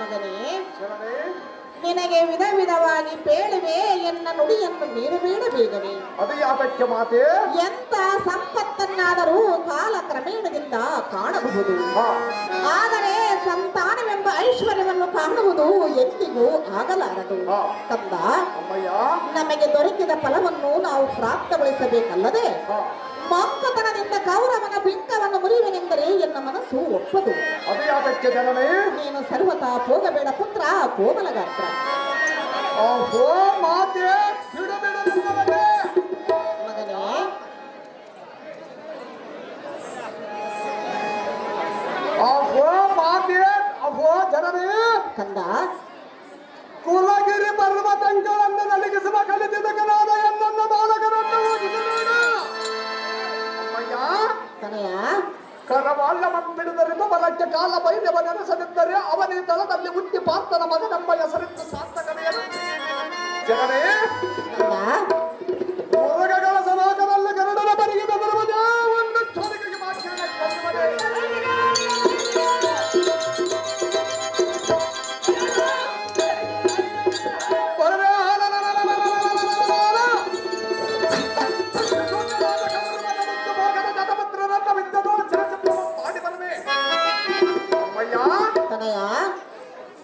ಮಗನೇ ನಿನಗೆ ವಿಧ ವಿಧವಾಗಿ ಪೇಳುವೆ ಎನ್ನ ನುಡಿಯನ್ನು ನೀರು ಬೇಡ ಬೇಗನೆ. ಅದು ಯಾತಕ್ಕೆ ಮಾತೆ? ಎಂತ ಸಂಪತ್ತನ್ನಾದರೂ ಕಾಲ ಕ್ರಮೇಣದಿಂದ ಕಾಣಬಹುದು, ಆದರೆ ಸಂತಾನವೆಂಬ ಐಶ್ವರ್ಯವನ್ನು ಕಾಣುವುದು ಎಂದಿಗೂ ಆಗಲಾರದು. ಕಂದ, ನಮಗೆ ದೊರಕಿದ ಫಲವನ್ನು ನಾವು ಪ್ರಾಪ್ತಗೊಳಿಸಬೇಕಲ್ಲದೆ ಮಂಕತನದಿಂದ ಕೌರವನ ಬಿಂಕವನ್ನು ಮುರಿಯುವೆನೆಂದರೆ ಎನ್ನ ಮನಸ್ಸು ಒಪ್ಪದು. ನೀನು ಸರ್ವತಾ ಹೋಗಬೇಡ ಪುತ್ರ ಕೋಮಲಗಾತ್ರ. ಮಗನೇ, ಕಂದ, ಕುಲಗಿರಿ ಪರ್ವತಂಗಳನ್ನು ನಲಗಿಸುವ ಕಲಿತಿದ ಕಲಾದ ಎನ್ನ ಬಾಲಕರನ್ನು ತನಯ ಕರವಾಳ್ಳಮಂಬಿಡಿದರಿಂದ ಬಲಕ್ಕೆ ಕಾಲ ಬೈರ್ಯವ ನೆನೆಸದಿದ್ದರೆ ಅವನೇ ತಳದಲ್ಲಿ ಹುಟ್ಟಿ ಪಾರ್ಥನ ಮಗನೆಂಬ ಹೆಸರಿದ್ದು ಸಾರ್ಥಕತೆಯರು ಜನರೇ. ಮೃಗಗಳ ಸಮಾಜದಲ್ಲಿ ಗರುಡನ ಬರಿಗೆ ಬೆದರುವುದ ಒಂದು ಚೋರಿಕೆಗೆ ಮಾತ್ರ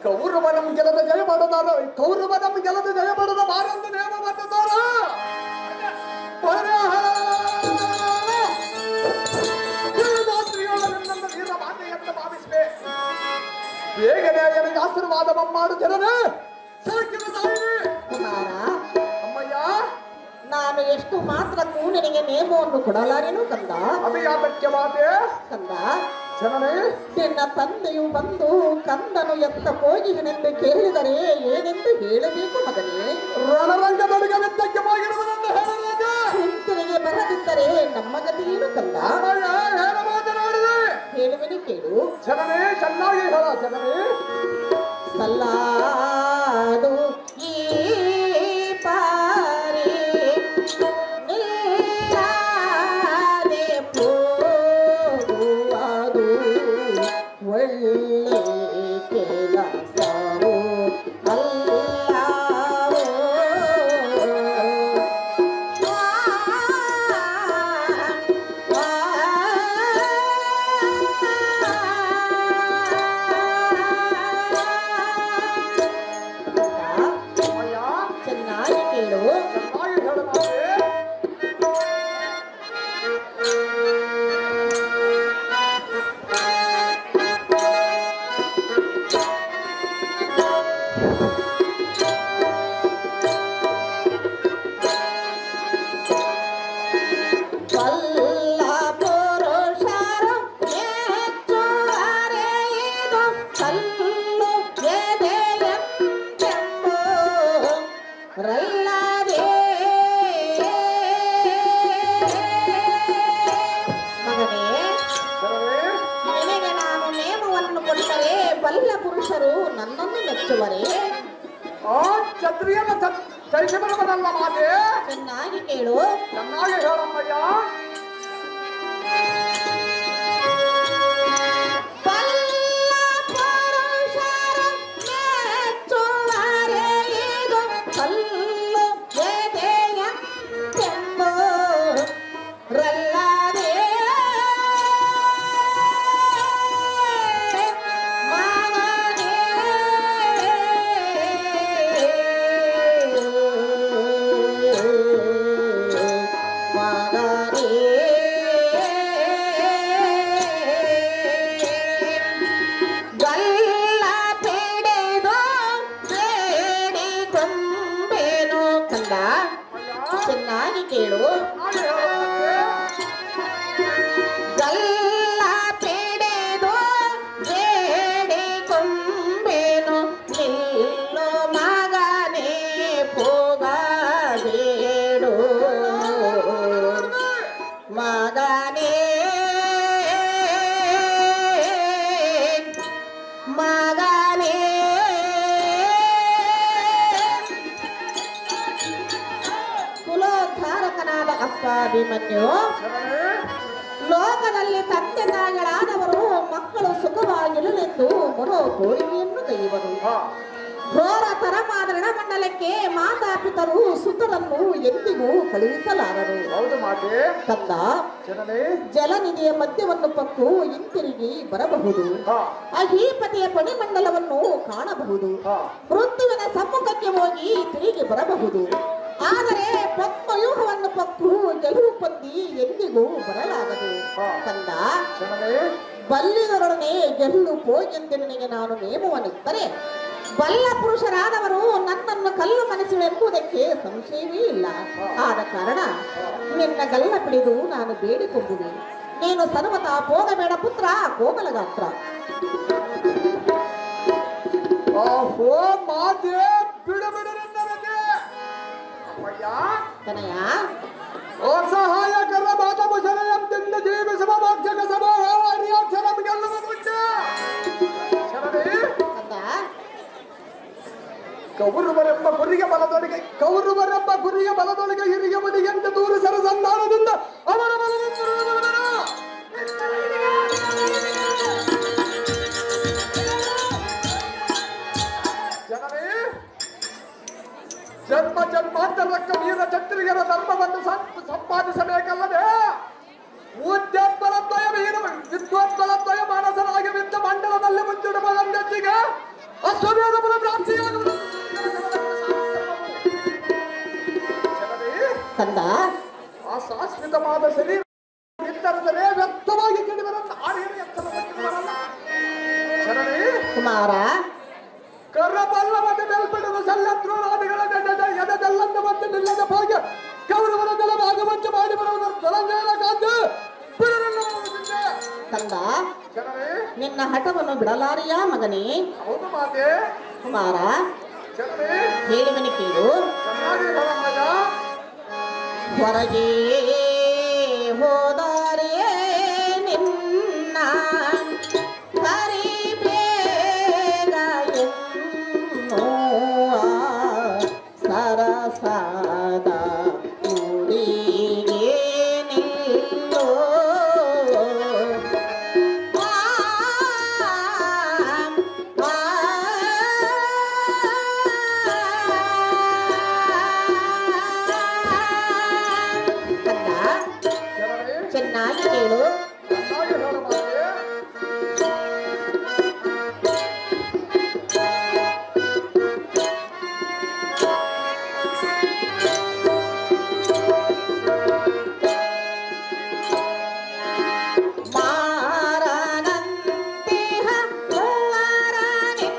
ಕೌರವನಂ ಗೆಲದ ಜಯ ಮಾಡದಾರ ಕೌರವನಂ ಗೆಲದ ಜಯ ಮಾಡದ ಬಾರಂದು ನೇಮ ಮಾಡಿದಾರ ವೀರ ಮಾತೆಯಂತ ಭಾವಿಸಿದೆ. ಬೇಗನೆ ನನಗೆ ಆಶೀರ್ವಾದ ಮಾಡು ಜನರೇ. ಅಮ್ಮಯ್ಯ, ನಾನು ಎಷ್ಟು ಮಾತ್ರಕ್ಕೂ ನಿನಗೆ ನೇಮವನ್ನು ಕೊಡಲಾರೇನು ಕಂದ. ಅದು ಯಾತಕ್ಕೆ ಮಾತೆ? ಕಂದ, ಜನರೇ, ನಿನ್ನ ತಂದೆಯು ಬಂದು ಕಂದನು ಎತ್ತ ಹೋಗಿದನೆಂದು ಕೇಳಿದರೆ ಏನೆಂದು ಹೇಳಬೇಕು ಮಗನೇ? ರಣರಂಗದೊಳಗೆ ವೆದ್ದಕ್ಕೆ ಹೋಗಿರುವುದನ್ನು ಹೇಳಲಾಗ ಹಿಂತಿರುಗಿ ಬರದಿದ್ದರೆ ನಮ್ಮ ಗತಿಯೇನು ಕಂದ? ಹೇಳ ಮಾತನಾಡಿದೆ ಹೇಳುವೆನು ಕೇಳು. ಜನರೇ, ಚೆನ್ನಾಗಿ ಹೇಳ ಜನರೇ. ಸಲ್ಲಾದು ಈ ಪಾರಿ ನಿಲ್ಲಾದೆ ಹೋಗುವುದು ಒಳ್ಳೆ ಕೆಲಸವು ಅಲ್ಲವೋ. ಚೆನ್ನಾಗಿ ಕೇಳು. ಬಲ್ಲ ಪುರುಷರು ನನ್ನನ್ನು ಮೆಚ್ಚುವರೇ? ಕ್ಷತ್ರಿಯನ ಚೈತನ್ಯವಲ್ಲ ಮಾತೆ. ಚೆನ್ನಾಗಿ ಕೇಳು. ಚೆನ್ನಾಗಿ ಹೇಳಮ್ಮಯ್ಯ. ಚೆನ್ನಾಗಿ ಕೇಳು. ಗಲ್ಲ ಪೆಡೆದು ಬೇಡಿ ಕೊಂಬೇನು ನಿಲ್ಲು ಮಗನೇ ಹೋಗಬೇಡು ಮಗನೇ ಮಗನೇ. ಕುಲೋದ್ಧಾರಕನಾದ ಅಪ್ಪ ಅಭಿಮನ್ಯು, ಲೋಕದಲ್ಲಿ ತಂದೆ ತಾಯಿಗಳಾದವರು ಮಕ್ಕಳು ಸುಖವಾಗಿರಲೆಂದು ಮನೋ ಕೋರಿಕೆಯನ್ನು ಇವರು ಹಾ ಘೋರ ತರಮಾದರಣ ಮಂಡಲಕ್ಕೆ ಮಾತಾಪಿತರು ಸುತರನ್ನು ಎಂದಿಗೂ ಕಳುಹಿಸಲಾರರು. ಹೌದು ಮಾತೆ. ಕಂದ, ಜನನೇ ಜಲನಿಧಿಯ ಮಧ್ಯವನ್ನು ಪಕ್ಕು ಹಿಂತಿರುಗಿ ಬರಬಹುದು. ಹಾ ಅಹೀಪತಿಯ ಪಣಿಮಂಡಲವನ್ನು ಕಾಣಬಹುದು. ಹಾ ಮೃತ್ಯುವಿನ ಸಮ್ಮುಖಕ್ಕೆ ಹೋಗಿ ತಿರುಗಿ ಬರಬಹುದು. ಆದರೆ ಪದ್ಮವ್ಯೂಹವನ್ನು ಪಕ್ಕು ಗೆಲುವು ಹೊಂದಿ ಎಂದಿಗೂ ಬರಲಾಗದು. ಕಂದ, ಜನನೇ ಬಲ್ಲಿದರೊಡನೆ ಗೆಲ್ಲು ಹೋಗೆಂದು ನಿನಗೆ ನಾನು ನೇಮವನ್ನಿತ್ತರೆ ಬಲ್ಲ ಪುರುಷರಾದವರು ನನ್ನನ್ನು ಕಲ್ಲು ಮನಸ್ಸುಳೆಂಬುದಕ್ಕೆ ಸಂಶಯವೇ ಇಲ್ಲ. ಆದ ಕಾರಣ ನಿನ್ನ ಗಲ್ಲ piಡಿದು ನಾನು ಬೇಡಿಕೊಂಡುವೆ. ನೀನು ಸರ್ವತಾ ಹೋಗಬೇಡ ಪುತ್ರ ಕೋಮಲಗಾತ್ರ. ಓ ಮಾತೆ, ಬಿಡು ಬಿಡು ನಿನ್ನರತೆ. ಅಪ್ಪಯ್ಯ ತನಯ ಅಸಹಾಯಕರ ಮಾತಮುಷರೆಯಂತಿಂದ ಜೀವಿಸುವ ಮೋಕ್ಷಕ ಸಮೂಹವಾರಿಯಾಕ್ಷರ ಗೆಲ್ಲುವ ಮುಂಚೆ ಶರಣೇ ಕಂದ, ಕೌರವರೆಂಬ ಗುರಿಗೆ ಬಲದೊಳಗೆ ಹಿರಿಯ ಮಡಿಯಂತೆ ದೂರಿಸರ ಸಂಧಾನದಿಂದ ಅವರ ಜನರೇ, ಜನ್ಮ ಜನ್ಮಾಂತರಕ್ಕ ವೀರ ಛತ್ರಿಯರ ಧರ್ಮವನ್ನು ಸಂಪಾದಿಸಬೇಕಲ್ಲದೆ ಉದ್ಯೋದ್ಬಲದ್ವಯ ವಿದ್ವದ್ಬಲದ್ವಯ ಮಾನಸರಾಗಿ ವಿದ್ದ ಮಂಡಲದಲ್ಲಿ ಮುಚ್ಚಿಡುವ ಗಂಗೆಜ್ಜಿಗೆ ಅಶ್ವಮೇಧ ಫಲ ಪ್ರಾಪ್ತಿಯಾಗುವುದು. ಕಂದ, ಆ ಶಾಶ್ವತವಾದ ಶರೀರ ಇದ್ದರದರೆ ವ್ಯರ್ಥವಾಗಿ ಕೆಡುವರನ್ನು ಆಡಿಯರು ಎತ್ತರಪಟ್ಟಿರುವರಲ್ಲ. ಶರಣೇ ಕುಮಾರ, ಕರ್ರಬಲ್ಲವತೆ ಮೇಲ್ಪಡುವ ಸಲ್ಲದ್ರೋಣಾದಿಗಳ ಎದೆಲ್ಲಂದ ಮತ್ತೆ ನಿಲ್ಲದ ಭಾಗ್ಯ ಕೌರವರ ಜಲ ಭಾಗವಂಚ ಮಾಡಿ ಬರುವುದರ ಜಲಂಜಲ ಕಾದು ಕಂದ, ಶರಣೇ ನಿನ್ನ ಹಠವನ್ನು ಬಿಡಲಾರಿಯ ಮಗನೇ. ಹೌದು ಮಾತೆ. ಕುಮಾರ, ಶರಣೇ ಹೇಳುವನು ಕೇಳು. ಚೆನ್ನಾಗಿ ಮಗ ಹೊರಗೆ ಹೋದರೆ ನಿನ್ನ ಕರಿಬೇಗ ಎನ್ನುವ ಸರಸದ ನುಡಿಗೆ ನಿಲ್ಲೋ. ಚೆನ್ನಾಗಿ ಕೇಳು. ಚೆನ್ನಾಗಿ ಹೇಳು ಮಾತೆ. ಮಾರನಂತಿಹ ಮೂವರನಿನ್ನನು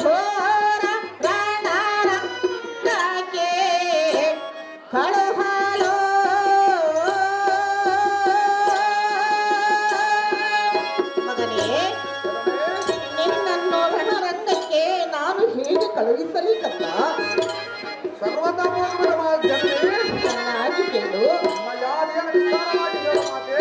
ಘೋರ ರಣರಂಗಕ್ಕೆ ಕಳುಹಲೋ. ಮಗನೇ, ನಿನ್ನನ್ನು ರಣರಂಗಕ್ಕೆ ನಾನು ಹೇಗೆ ಕಳುಹಿಸಲಿ ಕಂದ? ಸರ್ವತಾ ಹೋಗುವ ಜನರೇ, ಚೆನ್ನಾಗಿ ಕೇಳು. ನಮ್ಮ ಯಾರಿಯನ್ನು ವಿಸ್ತಾರವಾಗಿ ಹೇಳು ಮಾತೆ.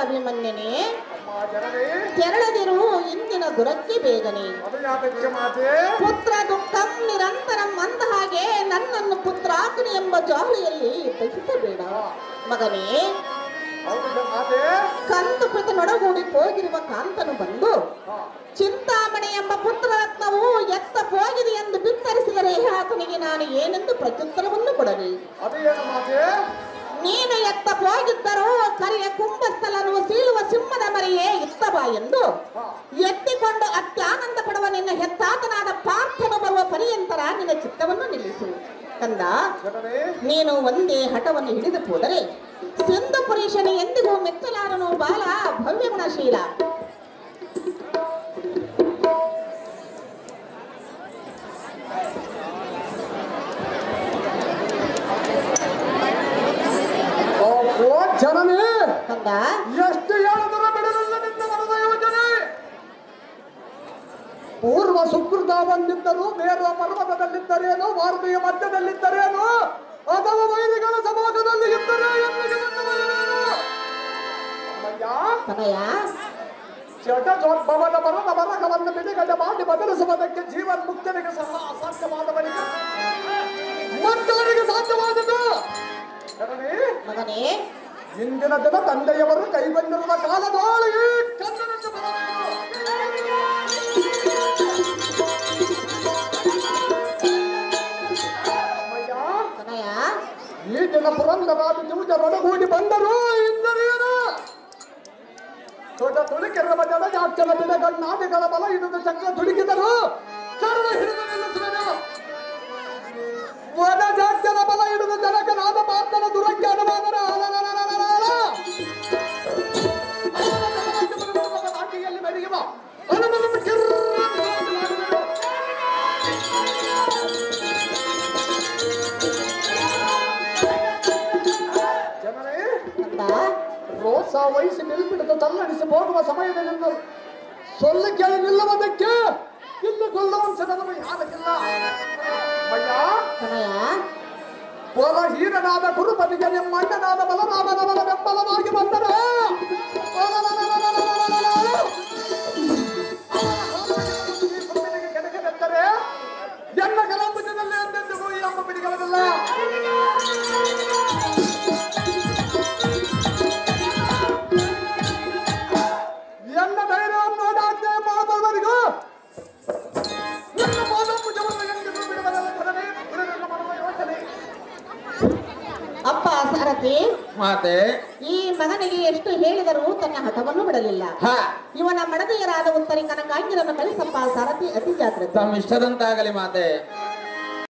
ಅಭಿಮನ್ಯನೇ, ಅಮ್ಮ ಜನರೇ, ತೆರಳದಿರು ಇಂದಿನ ಗುರಕ್ಕೆ ಬೇಗನೆ. ಅದು ಯಾತಕ್ಕೆ ಮಾತೆ? ಪುತ್ರ ದುಃಖಂ ನಿರಂತರಂ ಅಂದ ಹಾಗೆ ನನ್ನನ್ನು ಪುತ್ರಾಗ್ನಿ ಎಂಬ ಜಾಲಿಯಲ್ಲಿ ದಹಿಸಬೇಡ ಮಗನೇ. ಹೌದು ಮಾತೆ. ಕಂದು ಕೃತನೊಡಗೂಡಿ ಹೋಗಿರುವ ಕಾಂತನು ಬಂದು ಚಿಂತಾಮಣಿ ಎಂಬ ಪುತ್ರರತ್ನವು ಎತ್ತ ಹೋಗಿದೆ ಎಂದು ಬಿತ್ತರಿಸಿದರೆ ಆತನಿಗೆ ನಾನು ಏನೆಂದು ಪ್ರತ್ಯುತ್ತರವನ್ನು ಕೊಡಲಿ? ಅದು ಏನು ಮಾತೆ? ನೀನು ಎತ್ತ ಹೋಗಿದ್ದರೂ ಕರಿಯ ಕುಮ್ಮ ಎಂದು ಎತ್ತಿಕೊಂಡು ಅತ್ಯಾನಂದ ಪಡುವ ನಿನ್ನ ಹೆತ್ತಾತನಾದ ಪಾರ್ಥನು ಬರುವ ಪರ್ಯಂತರ ನಿನ್ನ ಚಿತ್ತವನ್ನು ನಿಲ್ಲಿಸು ಕಂದ. ನೀನು ಒಂದೇ ಹಠವನ್ನು ಹಿಡಿದು ಹೋದರೆ ಸಿಂಧು ಪುರುಷನು ಎಂದಿಗೂ ಮೆಚ್ಚಲಾರನು ಬಾಲ ಭವ್ಯ ಗುಣಶೀಲ. ಜನನೇ ಕಂದ, ಎಷ್ಟು ಹೇಳಿದರೂ ಬಿಡಲಿಲ್ಲ ನಿನ್ನ ಮನದ ಯೋಜನೆ. ಪೂರ್ವ ಸುಕೃತ ಬಂದಿದ್ದರು, ಬೇರೆ ಪರ್ವತದಲ್ಲಿದ್ದರೇನೋ, ಭಾರತೀಯ ಮಧ್ಯದಲ್ಲಿದ್ದರೇನೋ, ಅಥವಾ ವೈದಿಗಳ ಸಮಾಜದಲ್ಲಿ ಇದ್ದರೆ ಚಟಜೋದ್ಭವದ ಮರದ ಮರಕವನ್ನು ಬಿಡುಗಡೆ ಮಾಡಿ ಬದಲಿಸುವುದಕ್ಕೆ ಜೀವನ್ ಮುಕ್ತನಿಗೆ ಸಹ ಅಸಾಧ್ಯವಾದ ಬಳಿಕ ಮತ್ತವರಿಗೆ ಸಾಧ್ಯವಾದದ್ದು. ಮಗನೇ, ಇಂದಿನ ದಿನ ತಂದೆಯವರು ಕೈಗೊಂಡಿರುವ ಕಾಲದೊಳಗೆ ಕನ್ನಡಕ್ಕೆ ಈ ದಿನ ಪುರಂದರಾದ ಜೂಜರೊಡಗೂಡಿ ಬಂದರು. ಇಂದರೇನು ದೊಡ್ಡ ತುಳುಕಿರುವ ಜನ ಜಾಕ್ಷರ ಬಿಡಗಣ್ಣಾದಿಗಳ ಬಲ ಹಿಡಿದು ಚಕ್ರ ತುಳುಕಿದರು. ಸರ್ವ ಹಿಡಿದು ನಿಲ್ಲಿಸುವೆನು. ವದ ಜಾಕ್ಷರ ಬಲ ಹಿಡಿದು ಜನಕನಾದ ಪಾರ್ಥನ ದುರಂಗೆ ಅನುವಾದನ ನಾಟಿಯಲ್ಲಿ ಮೆರೆಯುವ ಹನುಮನನ್ನು ಜನರೇ, ರೋಸ ವಹಿಸಿ ನಿಲ್ಬಿಡದ ತಲ್ಲಣಿಸಿ ಹೋಗುವ ಸಮಯದಲ್ಲಿ ಸೊಲ್ಲು ಕೇಳಿ ನಿಲ್ಲುವುದಕ್ಕೆ ಇಲ್ಲಿ ಕೊಲ್ಲುವಂಶದವರು ಯಾರಕ್ಕಿಲ್ಲ. ಪರಹೀನನಾದ ಕುರುಪನಿಗೆ ನಿಮ್ಮಣ್ಣನಾದ ಬಲರಾಮನ ಬಲ ಬೆಂಬಲವಾಗಿ ಬಂದರೆ ಕೆಳಗೆತ್ತಾರೆ ಎಲ್ಲ ಕಲಾಂಬುಜದಲ್ಲಿ ಎಂದೆಂದಿಗೂ ಈ ಅಮ್ಮ ಬಿಡಿಗಳಲ್ಲ. ಎಲ್ಲ ಧೈರ್ಯವನ್ನು ನೋಡಾಗ್ತೇ ಮಾಡುವವರಿಗೂ ನನ್ನ ಪಾದಾಂಬುಜವನ್ನು ಎಂದಿಗೂ ಬಿಡುವುದಲ್ಲ. ಮನವ ಯೋಚನೆ. ಅಪ್ಪ ಸಾರಥಿ, ಮಾತೆ, ಈ ಮಗನಿಗೆ ಎಷ್ಟು ಹೇಳಿದರೂ ತನ್ನ ಹಠವನ್ನು ಬಿಡಲಿಲ್ಲ. ಇವನ ಮಡದಿಯರಾದ ಉತ್ತರಿಕನ ಕಾಂಗಿರನ್ನು ಕಳಿಸಪ್ಪ ಸಾರಥಿ ಅತಿ ಜಾಗ್ರತೆ. ತಮ್ಮ ಇಷ್ಟದಂತಾಗಲಿ ಮಾತೆ.